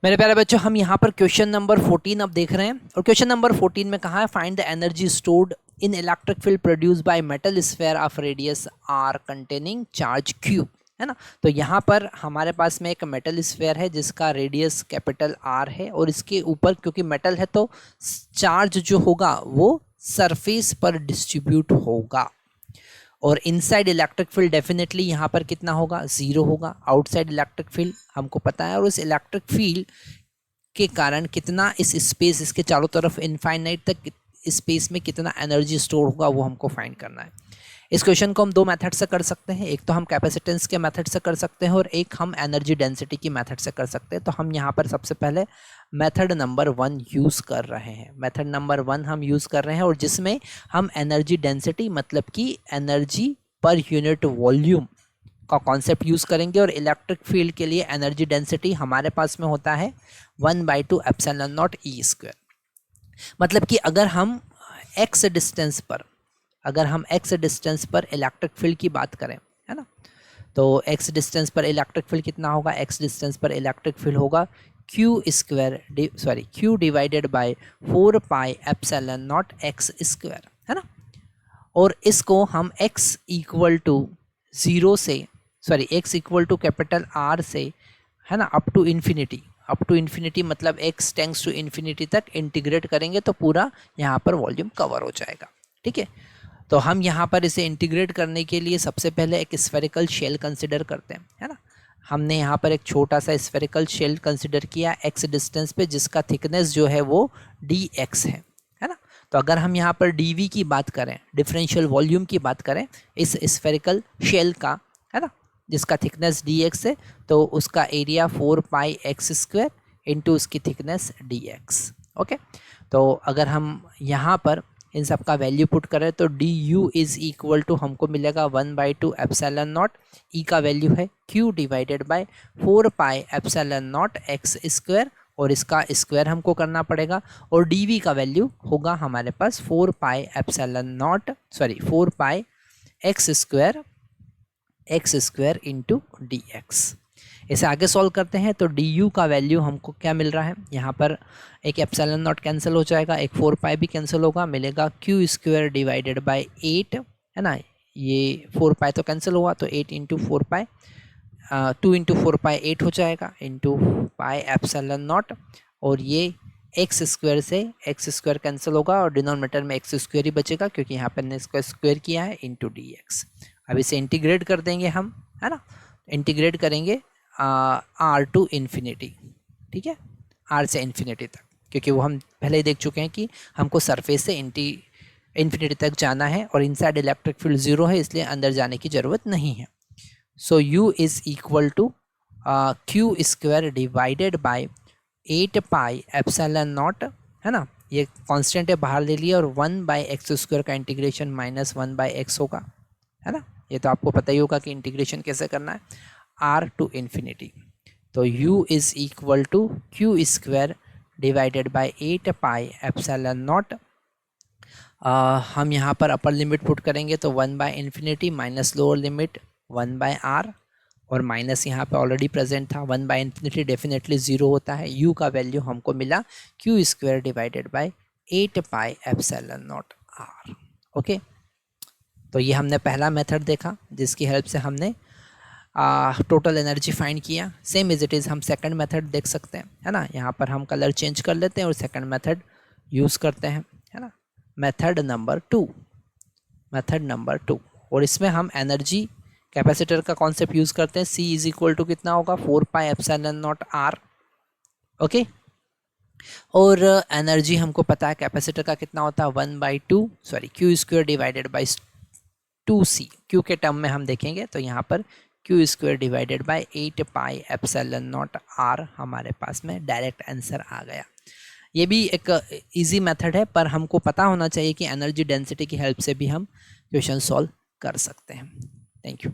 मेरे प्यारे बच्चों, हम यहाँ पर क्वेश्चन नंबर 14 अब देख रहे हैं और क्वेश्चन नंबर 14 में कहा है find the energy stored in electric field produce by metal sphere of radius R containing charge Q, है ना। तो यहाँ पर हमारे पास में एक मेटल स्फीयर है जिसका रेडियस कैपिटल आर है और इसके ऊपर क्योंकि मेटल है तो चार्ज जो होगा वो सरफेस पर डिस्ट्रीब्यूट होगा और इनसाइड इलेक्ट्रिक फील्ड डेफिनेटली यहाँ पर कितना होगा, जीरो होगा। आउटसाइड इलेक्ट्रिक फील्ड हमको पता है और उस इलेक्ट्रिक फील्ड के कारण कितना इस स्पेस, इसके चारों तरफ इनफाइनाइट तक स्पेस में कितना एनर्जी स्टोर होगा वो हमको फाइंड करना है। इस क्वेश्चन को हम दो मेथड से कर सकते हैं, एक तो हम कैपेसिटेंस के मेथड से कर सकते हैं और एक हम एनर्जी डेंसिटी की मेथड से कर सकते हैं। तो हम यहाँ पर सबसे पहले मेथड नंबर 1 यूज़ कर रहे हैं। मेथड नंबर 1 हम यूज़ कर रहे हैं और जिसमें हम एनर्जी डेंसिटी मतलब कि एनर्जी पर यूनिट वॉल्यूम का कॉन्सेप्ट यूज़ करेंगे और इलेक्ट्रिक फील्ड के लिए एनर्जी डेंसिटी हमारे पास में होता है 1/2 एप्सिलॉन नॉट ई स्क्वायर। मतलब कि अगर हम एक्स डिस्टेंस पर इलेक्ट्रिक फील्ड की बात करें, है ना, तो एक्स डिस्टेंस पर इलेक्ट्रिक फील्ड कितना होगा, एक्स डिस्टेंस पर इलेक्ट्रिक फील्ड होगा Q divided by 4 pi epsilon not x square, है ना। और इसको हम x इक्वल टू 0 से x equal to capital R से, है ना, अप टू इन्फिनिटी मतलब x टेंड्स टू इन्फिनिटी तक इंटीग्रेट करेंगे तो पूरा यहाँ पर वॉल्यूम कवर हो जाएगा। ठीक है, तो हम यहाँ पर इसे इंटीग्रेट करने के लिए सबसे पहले एक स्फेरिकल शेल कंसिडर करते हैं, है ना। हमने यहाँ पर एक छोटा सा स्फेरिकल शेल कंसिडर किया x डिस्टेंस पे जिसका थिकनेस जो है वो dx है ना। तो अगर हम यहाँ पर dv की बात करें, डिफरेंशियल वॉल्यूम की बात करें इस स्फेरिकल शेल का, है ना, जिसका थिकनेस dx है, तो उसका एरिया 4 पाई एक्स स्क्वायर इंटू उसकी थिकनेस dx। ओके, तो अगर हम यहाँ पर इन सब का वैल्यू पुट करें तो du इज इक्वल टू हमको मिलेगा 1/2 एप्सिलॉन नॉट, ई का वैल्यू है q divided by 4 pi epsilon not x square और इसका स्क्वायर हमको करना पड़ेगा और dv का वैल्यू होगा हमारे पास 4 पाई एक्स स्क्वायर इंटू dx। इसे आगे सॉल्व करते हैं तो du का वैल्यू हमको क्या मिल रहा है, यहाँ पर एक एप्सिलॉन नॉट कैंसिल हो जाएगा, एक 4 पाई भी कैंसिल होगा, मिलेगा q स्क्वायर डिवाइडेड बाय 8, है ना। ये 4 पाई तो कैंसिल हुआ तो 8 इंटू 4 पाई 2 इंटू 4 पाई 8 हो जाएगा इंटू पाई एप्सिलॉन नॉट और ये एक्स स्क्वायर से एक्स स्क्वायर कैंसिल होगा और डिनोमिनेटर में एक्स स्क्वायर ही बचेगा क्योंकि यहाँ पर ने इसका स्क्वायर किया है इंटू dx। अब इसे इंटीग्रेट कर देंगे हम, है ना, इंटीग्रेट करेंगे आर टू इन्फिनिटी, ठीक है, आर से इन्फिनिटी तक, क्योंकि वो हम पहले ही देख चुके हैं कि हमको सरफेस से इन्फिनिटी तक जाना है और इनसाइड इलेक्ट्रिक फील्ड 0 है इसलिए अंदर जाने की ज़रूरत नहीं है। So u is equal to q square divided by 8 pi epsilon naught, है ना, ये कांस्टेंट है बाहर ले लिया और 1/x स्क्वायर का इंटीग्रेशन माइनस 1/x होगा, है ना। ये तो आपको पता ही होगा कि इंटीग्रेशन कैसे करना है, r टू इन्फिनिटी। तो u is equal to q square divided by 8 pi epsilon naught. हम यहाँ पर अपर लिमिट पुट करेंगे तो 1/इन्फिनिटी माइनस लोअर लिमिट 1/r और माइनस यहाँ पे ऑलरेडी प्रेजेंट था, 1/इन्फिनिटी डेफिनेटली 0 होता है। u का वैल्यू हमको मिला q square divided by 8 pi epsilon not r। Okay, तो ये हमने पहला मेथड देखा जिसकी हेल्प से हमने टोटल एनर्जी फाइंड किया। सेम एज इट इज़ हम सेकंड मेथड देख सकते हैं, है ना। यहाँ पर हम कलर चेंज कर लेते हैं और सेकंड मेथड यूज़ करते हैं, है ना, मेथड नंबर 2 और इसमें हम एनर्जी कैपेसिटर का कॉन्सेप्ट यूज़ करते हैं। C इज इक्वल टू कितना होगा 4 पाई एप्सिलॉन नॉट R। ओके, और एनर्जी हमको पता है कैपेसिटर का कितना होता है q square divided by 2c। q के टर्म में हम देखेंगे तो यहाँ पर q square divided by 8 pi epsilon not R हमारे पास में डायरेक्ट आंसर आ गया। ये भी एक इजी मेथड है पर हमको पता होना चाहिए कि एनर्जी डेंसिटी की हेल्प से भी हम क्वेश्चन सॉल्व कर सकते हैं। Thank you.